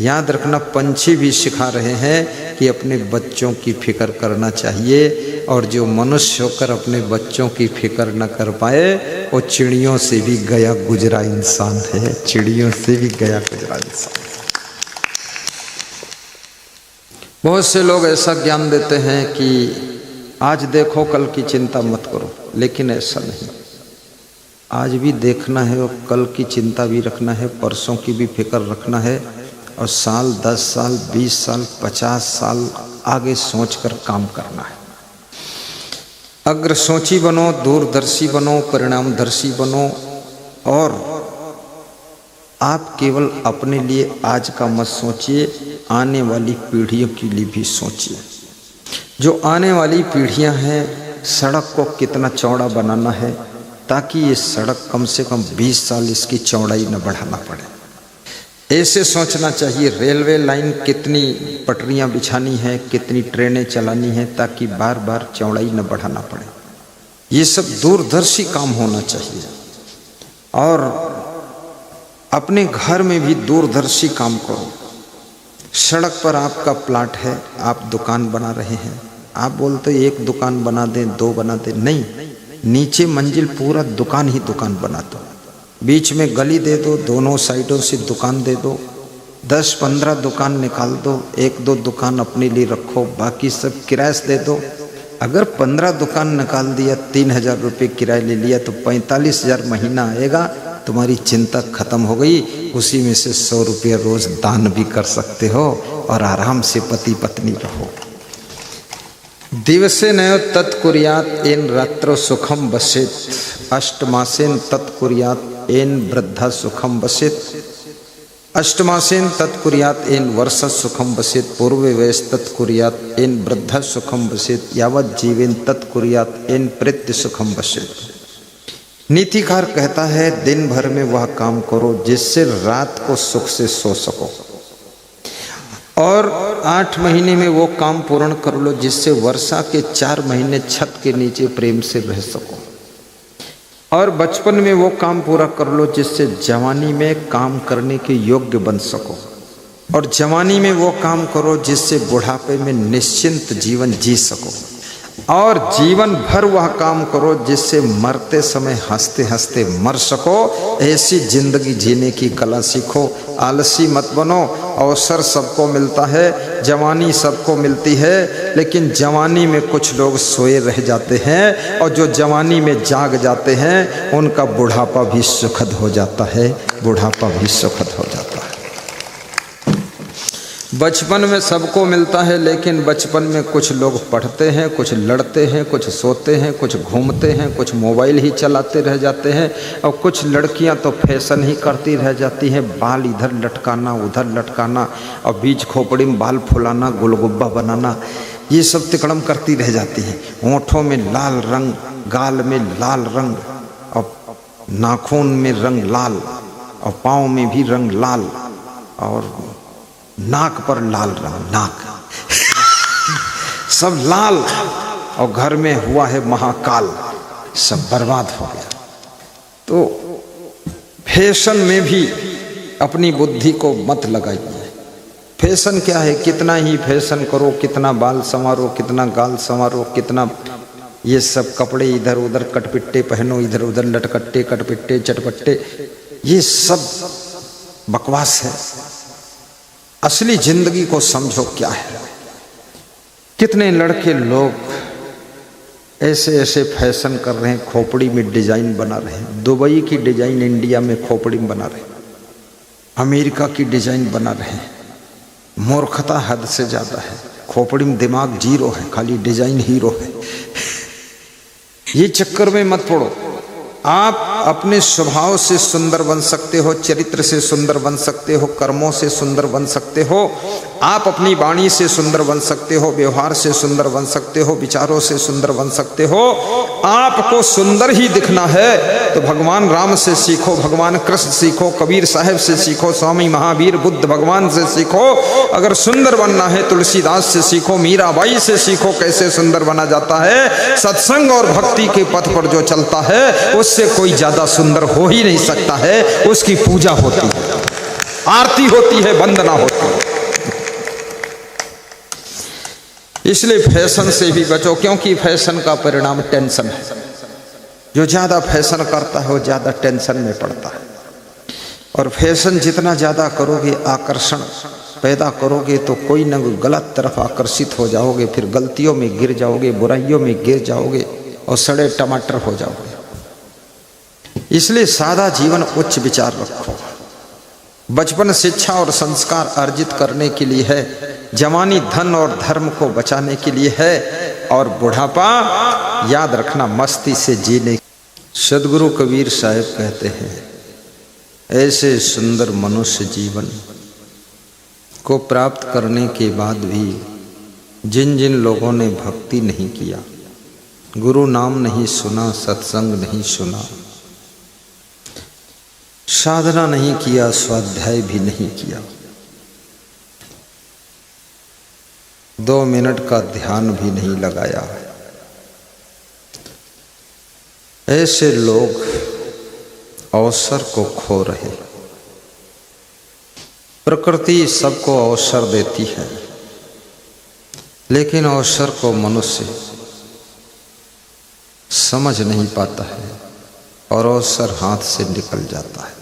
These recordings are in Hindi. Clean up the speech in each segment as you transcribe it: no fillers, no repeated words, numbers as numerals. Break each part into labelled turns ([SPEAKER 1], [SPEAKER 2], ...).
[SPEAKER 1] याद रखना, पंछी भी सिखा रहे हैं कि अपने बच्चों की फिक्र करना चाहिए, और जो मनुष्य होकर अपने बच्चों की फिक्र न कर पाए वो चिड़ियों से भी गया गुजरा इंसान है, चिड़ियों से भी गया गुजरा इंसान। बहुत से लोग ऐसा ज्ञान देते हैं कि आज देखो कल की चिंता मत करो, लेकिन ऐसा नहीं। आज भी देखना है और कल की चिंता भी रखना है, परसों की भी फिक्र रखना है, और साल 10 साल 20 साल 50 साल आगे सोचकर काम करना है। अग्रसोची बनो, दूरदर्शी बनो, परिणामदर्शी बनो, और आप केवल अपने लिए आज का मत सोचिए, आने वाली पीढ़ियों के लिए भी सोचिए। जो आने वाली पीढ़ियां हैं, सड़क को कितना चौड़ा बनाना है ताकि ये सड़क कम से कम 20 साल इसकी चौड़ाई न बढ़ाना पड़े। ऐसे सोचना चाहिए। रेलवे लाइन कितनी पटरियां बिछानी है, कितनी ट्रेनें चलानी है ताकि बार बार चौड़ाई न बढ़ाना पड़े। ये सब दूरदर्शी काम होना चाहिए। और अपने घर में भी दूरदर्शी काम करो। सड़क पर आपका प्लाट है, आप दुकान बना रहे हैं, आप बोलते एक दुकान बना दें, 2 बना दें, नहीं, नीचे मंजिल पूरा दुकान ही दुकान बना दो, बीच में गली दे दो, दोनों साइडों से दुकान दे दो, 10-15 दुकान निकाल दो, 1-2 दुकान अपने लिए रखो, बाकी सब किराए से दे दो। अगर 15 दुकान निकाल दिया, 3000 रुपये किराया ले लिया तो 45,000 महीना आएगा, तुम्हारी चिंता खत्म हो गई। उसी में से 100 रुपये रोज दान भी कर सकते हो और आराम से पति पत्नी रहो। दिवसे नयो तत्कुर्यात एन रात्रो सुखम बसेत, अष्टमासेन तत्कुर्यात एन वृद्धा सुखम बसेत, अष्टमासेन तत्कुर्यात एन वर्षा सुखम बसेत, पूर्वे वयस तत्कुर्यात एन वृद्धा सुखम बसेत, यावत जीवेन तत्कुर्यात एन प्रेत्य सुखम बसेत। नीतिकार कहता है, दिन भर में वह काम करो जिससे रात को सुख से सो सको, और 8 महीने में वो काम पूर्ण कर लो जिससे वर्षा के 4 महीने छत के नीचे प्रेम से रह सको, और बचपन में वो काम पूरा कर लो जिससे जवानी में काम करने के योग्य बन सको, और जवानी में वो काम करो जिससे बुढ़ापे में निश्चिंत जीवन जी सको, और जीवन भर वह काम करो जिससे मरते समय हंसते हंसते मर सको। ऐसी जिंदगी जीने की कला सीखो। आलसी मत बनो। अवसर सबको मिलता है, जवानी सबको मिलती है, लेकिन जवानी में कुछ लोग सोए रह जाते हैं, और जो जवानी में जाग जाते हैं उनका बुढ़ापा भी सुखद हो जाता है, बुढ़ापा भी सुखद हो जाता है। बचपन में सबको मिलता है, लेकिन बचपन में कुछ लोग पढ़ते हैं, कुछ लड़ते हैं, कुछ सोते हैं, कुछ घूमते हैं, कुछ मोबाइल ही चलाते रह जाते हैं, और कुछ लड़कियां तो फैशन ही करती रह जाती हैं, बाल इधर लटकाना उधर लटकाना, और बीच खोपड़ी में बाल फुलाना, गुलगुब्बा बनाना, ये सब तिकड़म करती रह जाती हैं। होंठों में लाल रंग, गाल में लाल रंग, और नाखून में रंग लाल, और पाँव में भी रंग लाल, और नाक पर लाल रंग, नाक सब लाल, और घर में हुआ है महाकाल, सब बर्बाद हो गया। तो फैशन में भी अपनी बुद्धि को मत लगाइए। फैशन क्या है? कितना ही फैशन करो, कितना बाल संवारो, कितना गाल संवारो, कितना ये सब कपड़े इधर उधर कटपिट्टे पहनो, इधर उधर लटकट्टे कटपिट्टे चटपट्टे, ये सब बकवास है। असली जिंदगी को समझो क्या है। कितने लड़के लोग ऐसे ऐसे फैशन कर रहे हैं, खोपड़ी में डिजाइन बना रहे हैं, दुबई की डिजाइन इंडिया में खोपड़ी में बना रहे हैं, अमेरिका की डिजाइन बना रहे हैं। मूर्खता हद से ज्यादा है। खोपड़ी में दिमाग जीरो है, खाली डिजाइन हीरो है। ये चक्कर में मत पड़ो। आप अपने स्वभाव से सुंदर बन सकते हो, चरित्र से सुंदर बन सकते हो, कर्मों से सुंदर बन सकते हो, आप अपनी वाणी से सुंदर बन सकते हो, व्यवहार से सुंदर बन सकते हो, विचारों से सुंदर बन सकते हो। आपको सुंदर ही दिखना है तो भगवान राम से सीखो, भगवान कृष्ण सीखो, कबीर साहब से सीखो, स्वामी महावीर बुद्ध भगवान से सीखो। अगर सुंदर बनना है तुलसीदास से सीखो, मीराबाई से सीखो कैसे सुंदर बना जाता है। सत्संग और भक्ति के पथ पर जो चलता है उससे कोई ज्यादा सुंदर हो ही नहीं सकता है, उसकी पूजा होती है। आरती होती है, वंदना होती है। इसलिए फैशन से भी बचो, क्योंकि फैशन का परिणाम टेंशन है। जो ज्यादा फैशन करता है वो ज्यादा टेंशन में पड़ता है। और फैशन जितना ज्यादा करोगे, आकर्षण पैदा करोगे, तो कोई न कोई गलत तरफ आकर्षित हो जाओगे, फिर गलतियों में गिर जाओगे, बुराइयों में गिर जाओगे और सड़े टमाटर हो जाओगे। इसलिए सादा जीवन, उच्च विचार रखो। बचपन शिक्षा और संस्कार अर्जित करने के लिए है, जवानी धन और धर्म को बचाने के लिए है, और बुढ़ापा याद रखना मस्ती से जीने। सदगुरु कबीर साहब कहते हैं, ऐसे सुंदर मनुष्य जीवन को प्राप्त करने के बाद भी जिन जिन लोगों ने भक्ति नहीं किया, गुरु नाम नहीं सुना, सत्संग नहीं सुना, साधना नहीं किया, स्वाध्याय भी नहीं किया, 2 मिनट का ध्यान भी नहीं लगाया, ऐसे लोग अवसर को खो रहे। प्रकृति सबको अवसर देती है, लेकिन अवसर को मनुष्य समझ नहीं पाता है और अवसर हाथ से निकल जाता है।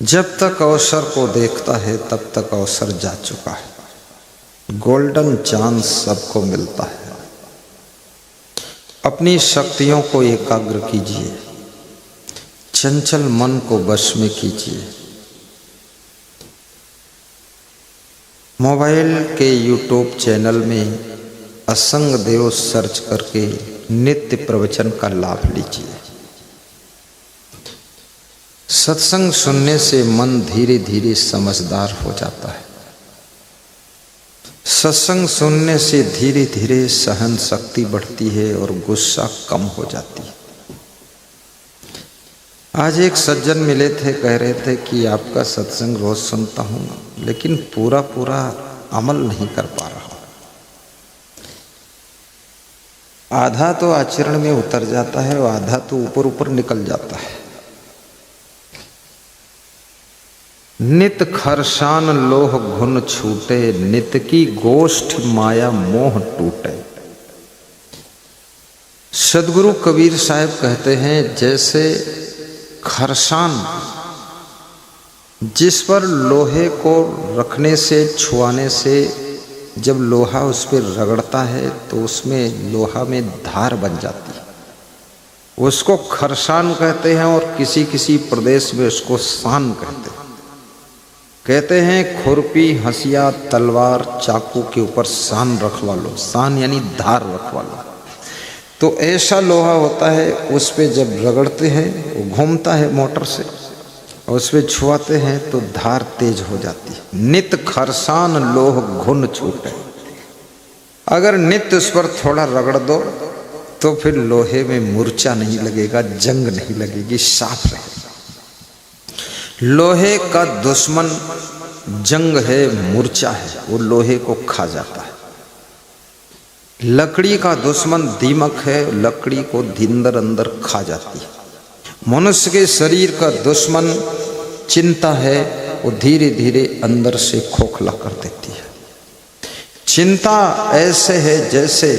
[SPEAKER 1] जब तक अवसर को देखता है तब तक अवसर जा चुका है। गोल्डन चांस सबको मिलता है। अपनी शक्तियों को एकाग्र कीजिए, चंचल मन को वश में कीजिए। मोबाइल के YouTube चैनल में असंग देव सर्च करके नित्य प्रवचन का लाभ लीजिए। सत्संग सुनने से मन धीरे धीरे समझदार हो जाता है। सत्संग सुनने से धीरे धीरे सहन शक्ति बढ़ती है और गुस्सा कम हो जाती है। आज एक सज्जन मिले थे, कह रहे थे कि आपका सत्संग रोज सुनता हूँ, लेकिन पूरा पूरा अमल नहीं कर पा रहा हूँ। आधा तो आचरण में उतर जाता है और आधा तो ऊपर ऊपर निकल जाता है। नित खरसान लोह घुन छूटे, नित की गोष्ठ माया मोह टूटे। सदगुरु कबीर साहब कहते हैं, जैसे खरसान जिस पर लोहे को रखने से, छुआने से जब लोहा उस पर रगड़ता है तो उसमें लोहा में धार बन जाती है, उसको खरसान कहते हैं। और किसी किसी प्रदेश में उसको सान कहते हैं। कहते हैं खुरपी, हंसिया, तलवार, चाकू के ऊपर सान रखवा लो। सान यानी धार रखवा लो। तो ऐसा लोहा होता है, उस पे जब रगड़ते हैं वो घूमता है मोटर से, और उस पे छुआते हैं तो धार तेज हो जाती है। नित खरसान लोह घुन छूटे। अगर नित्य उस पर थोड़ा रगड़ दो तो फिर लोहे में मूर्छा नहीं लगेगा, जंग नहीं लगेगी, साफ रहेगा। लोहे का दुश्मन जंग है, मूर्छा है, वो लोहे को खा जाता है। लकड़ी का दुश्मन दीमक है, लकड़ी को अंदर अंदर खा जाती है। मनुष्य के शरीर का दुश्मन चिंता है, वो धीरे धीरे अंदर से खोखला कर देती है। चिंता ऐसे है जैसे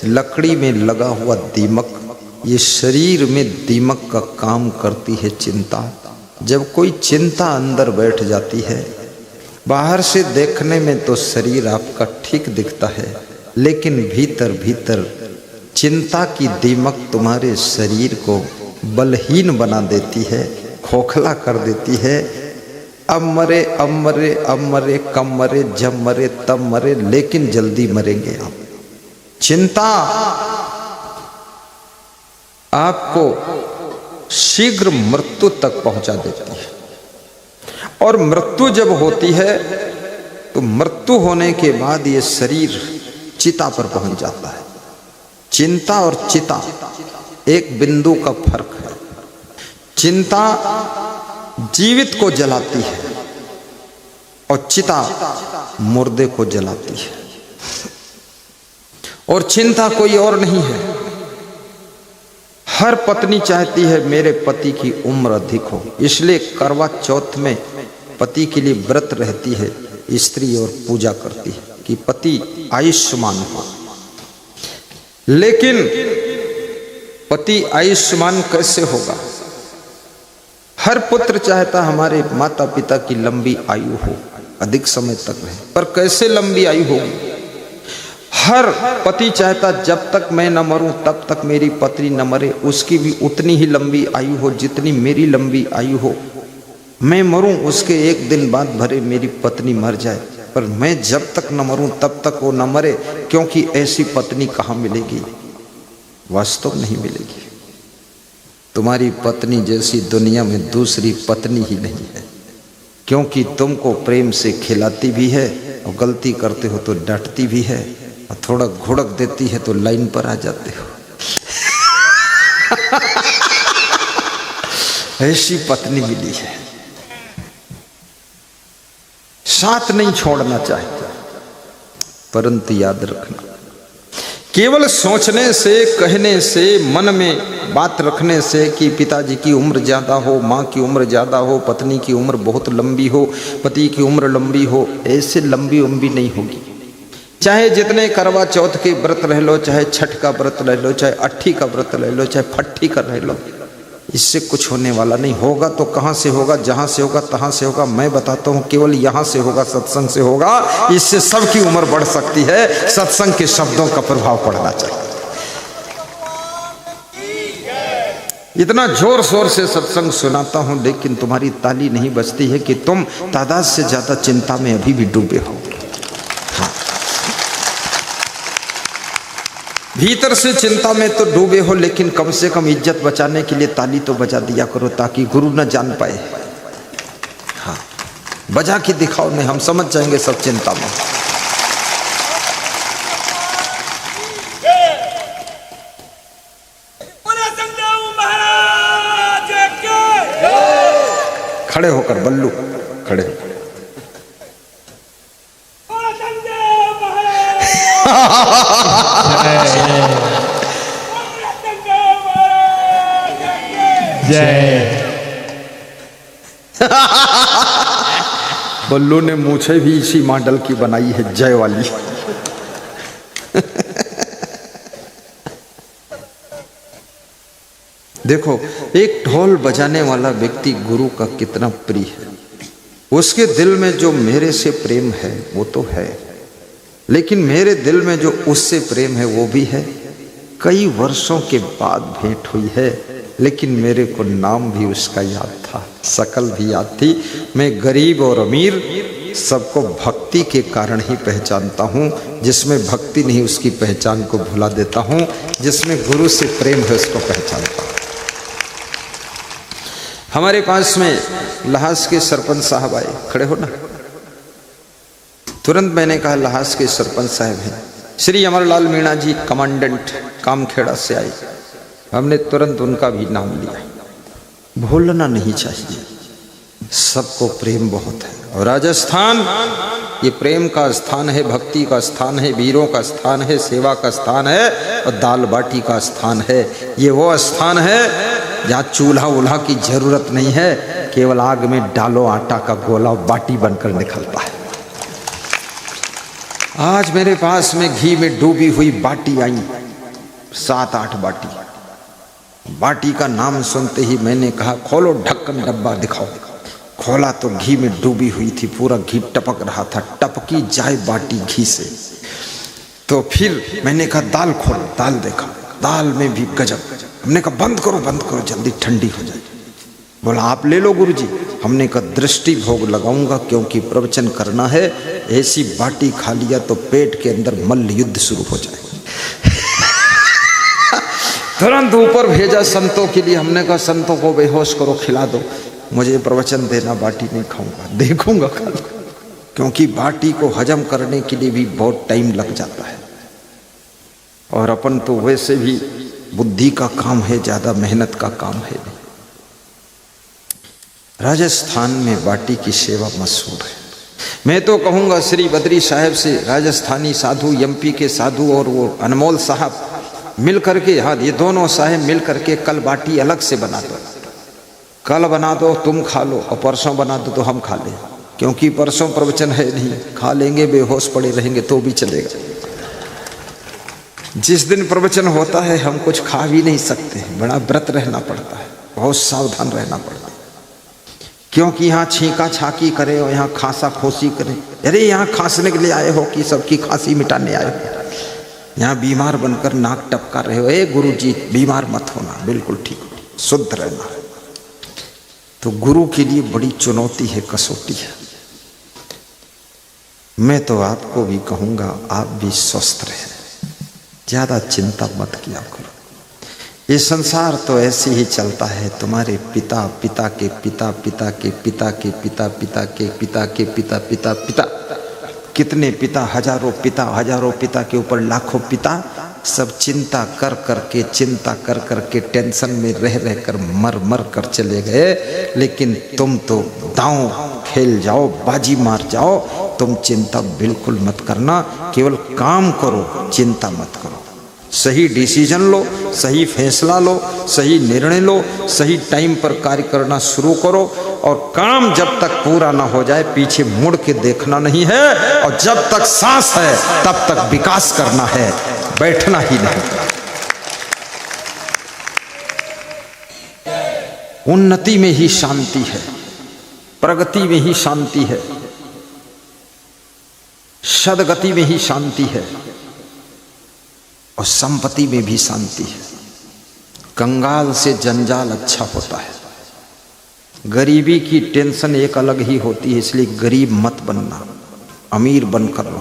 [SPEAKER 1] लकड़ी में लगा हुआ दीमक, ये शरीर में दीमक का काम करती है चिंता। जब कोई चिंता अंदर बैठ जाती है, बाहर से देखने में तो शरीर आपका ठीक दिखता है, लेकिन भीतर भीतर चिंता की दीमक तुम्हारे शरीर को बलहीन बना देती है, खोखला कर देती है। अब मरे, अब मरे, अब मरे, कब मरे, जब मरे, तब मरे, लेकिन जल्दी मरेंगे आप। चिंता आपको शीघ्र मृत्यु तक पहुंचा देती है। और मृत्यु जब होती है तो मृत्यु होने के बाद ये शरीर चिता पर पहुंच जाता है। चिंता और चिता एक बिंदु का फर्क है। चिंता जीवित को जलाती है और चिता मुर्दे को जलाती है। और चिंता कोई और नहीं है, हर पत्नी चाहती है मेरे पति की उम्र अधिक हो, इसलिए करवा चौथ में पति के लिए व्रत रहती है स्त्री और पूजा करती है कि पति आयुष्मान हो। लेकिन पति आयुष्मान कैसे होगा? हर पुत्र चाहता हमारे माता पिता की लंबी आयु हो, अधिक समय तक रहे, पर कैसे लंबी आयु होगी? हर पति चाहता जब तक मैं न मरूं तब तक मेरी पत्नी न मरे, उसकी भी उतनी ही लंबी आयु हो जितनी मेरी लंबी आयु हो। मैं मरूं उसके एक दिन बाद भरे मेरी पत्नी मर जाए, पर मैं जब तक न मरूं तब तक वो न मरे, क्योंकि ऐसी पत्नी कहाँ मिलेगी? वास्तव नहीं मिलेगी। तुम्हारी पत्नी जैसी दुनिया में दूसरी पत्नी ही नहीं है, क्योंकि तुमको प्रेम से खिलाती भी है और गलती करते हो तो डांटती भी है, और थोड़ा घुड़क देती है तो लाइन पर आ जाते हो। ऐसी पत्नी मिली है। साथ नहीं छोड़ना चाहता, परंतु याद रखना, केवल सोचने से, कहने से, मन में बात रखने से कि पिताजी की उम्र ज़्यादा हो, माँ की उम्र ज़्यादा हो, पत्नी की उम्र बहुत लंबी हो, पति की उम्र लंबी हो, ऐसे लंबी उम्र नहीं होगी। चाहे जितने करवा चौथ के व्रत रह लो, चाहे छठ का व्रत रह लो, चाहे अट्ठी का व्रत रह लो, चाहे फट्ठी का रह लो, इससे कुछ होने वाला नहीं। होगा तो कहाँ से होगा? जहाँ से होगा तहाँ से होगा। मैं बताता हूँ केवल यहाँ से होगा, सत्संग से होगा। इससे सबकी उम्र बढ़ सकती है। सत्संग के शब्दों का प्रभाव पड़ना चाहिए। इतना जोर शोर से सत्संग सुनाता हूँ, लेकिन तुम्हारी ताली नहीं बजती है कि तुम तादाद से ज्यादा चिंता में अभी भी डूबे हो। भीतर से चिंता में तो डूबे हो, लेकिन कम से कम इज्जत बचाने के लिए ताली तो बजा दिया करो, ताकि गुरु न जान पाए। हाँ, बजा के दिखाओ, नहीं हम समझ जाएंगे सब चिंता में। खड़े होकर बल्लू, खड़े होकर
[SPEAKER 2] जय।
[SPEAKER 1] बल्लू ने मूछे भी इसी मॉडल की बनाई है, जय वाली। देखो, एक ढोल बजाने वाला व्यक्ति गुरु का कितना प्रिय है। उसके दिल में जो मेरे से प्रेम है वो तो है, लेकिन मेरे दिल में जो उससे प्रेम है वो भी है। कई वर्षों के बाद भेंट हुई है, लेकिन मेरे को नाम भी उसका याद था, शकल भी याद थी। मैं गरीब और अमीर सबको भक्ति के कारण ही पहचानता हूँ। जिसमें भक्ति नहीं उसकी पहचान को भुला देता हूँ, जिसमें गुरु से प्रेम है उसको पहचानता हूँ। हमारे पास में लहास के सरपंच साहब आए, खड़े हो ना। तुरंत मैंने कहा लहास के सरपंच साहब हैं, श्री अमरलाल मीणा जी कमांडेंट कामखेड़ा से आए। हमने तुरंत उनका भी नाम लिया। भूलना नहीं चाहिए, सबको प्रेम बहुत है। और राजस्थान ये प्रेम का स्थान है, भक्ति का स्थान है, वीरों का स्थान है, सेवा का स्थान है और दाल बाटी का स्थान है। ये वो स्थान है जहाँ चूल्हा उल्हा की जरूरत नहीं है, केवल आग में डालो आटा का गोला, बाटी बनकर निकलता है। आज मेरे पास में घी में डूबी हुई बाटी आई, 7-8 बाटी। बाटी का नाम सुनते ही मैंने कहा खोलो ढक्कन, डब्बा दिखाओ। खोला तो घी में डूबी हुई थी, पूरा घी टपक रहा था। टपकी जाए बाटी घी से। तो फिर मैंने कहा दाल खोलो, दाल देखा, दाल में भी गजब। हमने कहा बंद करो जल्दी ठंडी हो जाए। बोला आप ले लो गुरुजी। हमने कहा दृष्टि भोग लगाऊंगा, क्योंकि प्रवचन करना है। ऐसी बाटी खा लिया तो पेट के अंदर मल्ल युद्ध शुरू हो जाए। तुरंत ऊपर भेजा संतों के लिए। हमने कहा संतों को बेहोश करो, खिला दो। मुझे प्रवचन देना, बाटी नहीं खाऊंगा, देखूंगा कल, क्योंकि बाटी को हजम करने के लिए भी बहुत टाइम लग जाता है। और अपन तो वैसे भी बुद्धि का काम है, ज्यादा मेहनत का काम है नहीं। राजस्थान में बाटी की सेवा मशहूर है। मैं तो कहूँगा श्री बद्री साहब से, राजस्थानी साधु, एमपी के साधु और वो अनमोल साहब, मिल करके, हाँ ये दोनों साहेब मिल करके कल बाटी अलग से बना दो, कल बना दो तुम खा लो और परसों बना दो तो हम खा लें, क्योंकि परसों प्रवचन है नहीं, खा लेंगे बेहोश पड़े रहेंगे तो भी चलेगा। जिस दिन प्रवचन होता है हम कुछ खा भी नहीं सकते, बड़ा व्रत रहना पड़ता है, बहुत सावधान रहना पड़ता है, क्योंकि यहाँ छींका छाकी करे और यहाँ खांसा खोसी करे। अरे यहाँ खांसने के लिए आए हो कि सबकी खांसी मिटाने आए हो? यहाँ बीमार बनकर नाक टपका रहे हो? ए गुरु जी बीमार मत होना, बिल्कुल ठीक, शुद्ध रहना। तो गुरु के लिए बड़ी चुनौती है, कसौटी है। मैं तो आपको भी कहूँगा आप भी स्वस्थ रहें, ज़्यादा चिंता मत किया करो। ये संसार तो ऐसे ही चलता है, तुम्हारे पिता पिता के पिता पिता के पिता के पिता पिता के पिता के पिता पिता पिता, कितने पिता, हजारों पिता के ऊपर लाखों पिता, सब चिंता कर करके टेंशन में रह कर मर कर चले गए। लेकिन तुम तो दांव खेल जाओ, बाजी मार जाओ, तुम चिंता बिल्कुल मत करना, केवल काम करो, चिंता मत करो। सही डिसीजन लो, सही फैसला लो, सही निर्णय लो, सही टाइम पर कार्य करना शुरू करो। और काम जब तक पूरा ना हो जाए पीछे मुड़ के देखना नहीं है, और जब तक सांस है तब तक विकास करना है, बैठना ही नहीं। उन्नति में ही शांति है, प्रगति में ही शांति है, सदगति में ही शांति है, और संपत्ति में भी शांति है। कंगाल से जंजाल अच्छा होता है। गरीबी की टेंशन एक अलग ही होती है, इसलिए गरीब मत बनना, अमीर बनकर